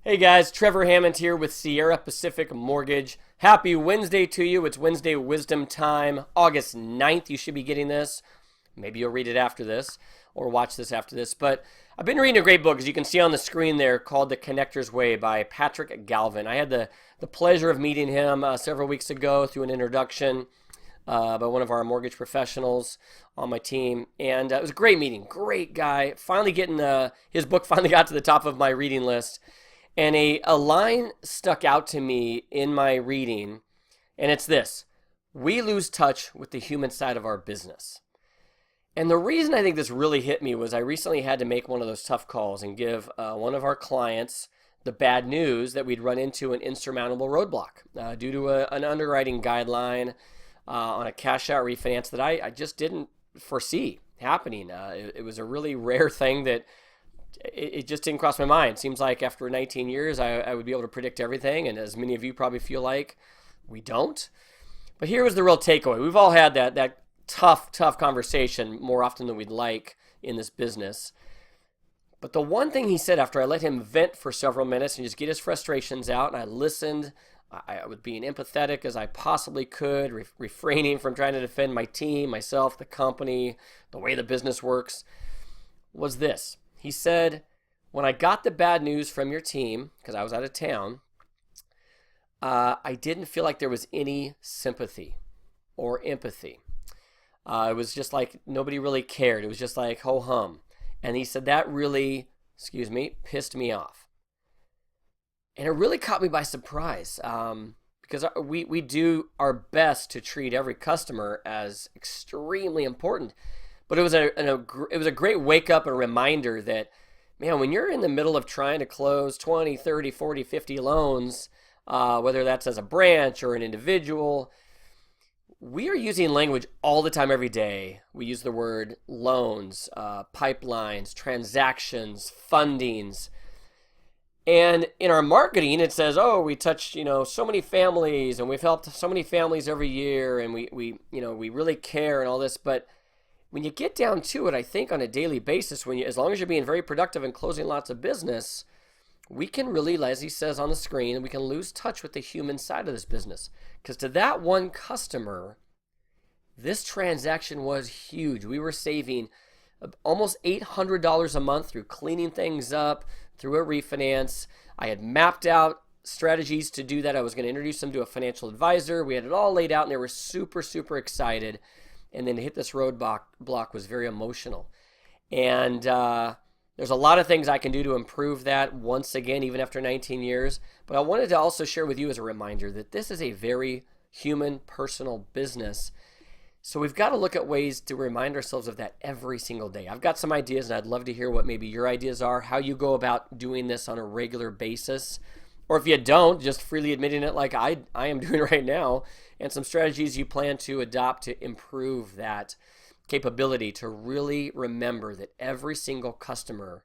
Hey guys, Trevor Hammond here with Sierra Pacific Mortgage. Happy Wednesday to you. It's Wednesday Wisdom Time, August 9th. You should be getting this. Maybe you'll read it after this or watch this after this. But I've been reading a great book, as you can see on the screen there, called The Connector's Way by Patrick Galvin. I had the pleasure of meeting him several weeks ago through an introduction by one of our mortgage professionals on my team. And it was a great meeting. Great guy. Finally getting his book finally got to the top of my reading list. And a line stuck out to me in my reading, and it's this: we lose touch with the human side of our business. And the reason I think this really hit me was I recently had to make one of those tough calls and give one of our clients the bad news that we'd run into an insurmountable roadblock due to an underwriting guideline on a cash out refinance that I just didn't foresee happening. It was a really rare thing that it just didn't cross my mind. Seems like after 19 years, I would be able to predict everything, and as many of you probably feel like, we don't. But here was the real takeaway. We've all had that tough conversation more often than we'd like in this business. But the one thing he said after I let him vent for several minutes and just get his frustrations out, and I listened, I was being empathetic as I possibly could, refraining from trying to defend my team, myself, the company, the way the business works, was this. He said, when I got the bad news from your team, because I was out of town, I didn't feel like there was any sympathy or empathy. It was just like nobody really cared. It was just like ho-hum. And he said that really, pissed me off. And it really caught me by surprise because we do our best to treat every customer as extremely important. But it was a great wake up and reminder that, man, when you're in the middle of trying to close 20, 30, 40, 50 loans, whether that's as a branch or an individual, we are using language all the time, every day. We use the word loans, pipelines, transactions, fundings. And in our marketing, it says, oh, we touched, so many families, and we've helped so many families every year, and we really care and all this. But when you get down to it, I think on a daily basis, as long as you're being very productive and closing lots of business, we can really, as he says on the screen, we can lose touch with the human side of this business. Because to that one customer, this transaction was huge. We were saving almost $800 a month through cleaning things up, through a refinance. I had mapped out strategies to do that. I was going to introduce them to a financial advisor. We had it all laid out, and they were super excited. And then to hit this roadblock was very emotional. And there's a lot of things I can do to improve that once again, even after 19 years. But I wanted to also share with you as a reminder that this is a very human, personal business. So we've got to look at ways to remind ourselves of that every single day. I've got some ideas, and I'd love to hear what maybe your ideas are, how you go about doing this on a regular basis. Or if you don't, just freely admitting it like I am doing right now, and some strategies you plan to adopt to improve that capability to really remember that every single customer,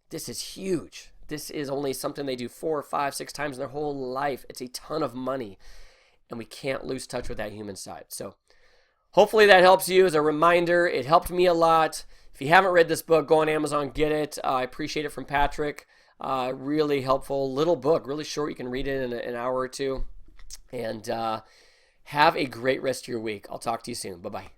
this is huge. This is only something they do 4 or 5, 6 times in their whole life. It's a ton of money, and we can't lose touch with that human side. So hopefully that helps you as a reminder. It helped me a lot. If you haven't read this book, go on Amazon, get it. I appreciate it from Patrick. Really helpful little book, really short. You can read it in an hour or two. And have a great rest of your week. I'll talk to you soon. Bye-bye.